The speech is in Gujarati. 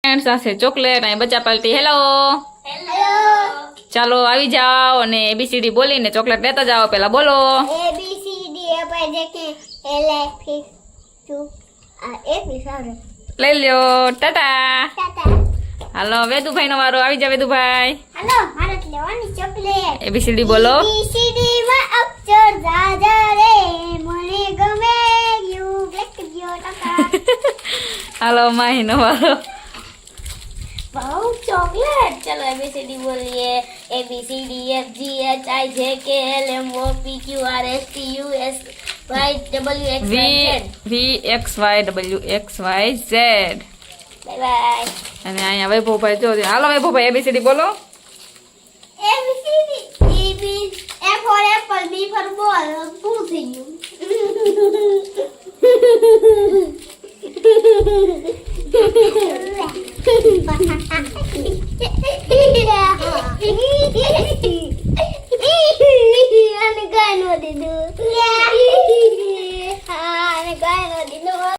ફ્રેન્ડ્સ આ છે ચોકલેટ અને બચ્ચા પાર્ટી. Hello hello. ચાલો આવી જાઓ અને એબીસીડી બોલીને ચોકલેટ લેતા જાઓ. પેલા બોલો ABCD पर देखें एल फिर टू एक विचार લઈ લ્યો. ટાટા. टाटा. હાલો વેદુભાઈ નો વારો. આવી જાવ વેદુભાઈ. हेलो भारत लेवानी चॉकलेट એબીસીડી બોલો. ABCD માં અક્ષર દાદા રે મને ગમે યુ બ્લેક ગયો टाटा. હાલો માહી નો વારો. Wow chocolate. चलो ABCD बोलिए ABCD FG HI JK L M O P Q R S T U S Y W X Y Z. VXYWXYZ. Bye bye. અને અહીંયા વૈભવભાઈ જો. હાલો વૈભવભાઈ એબીસીડી બોલો. ABCD E B F for apple B for ball પૂરું થઈ ગયું.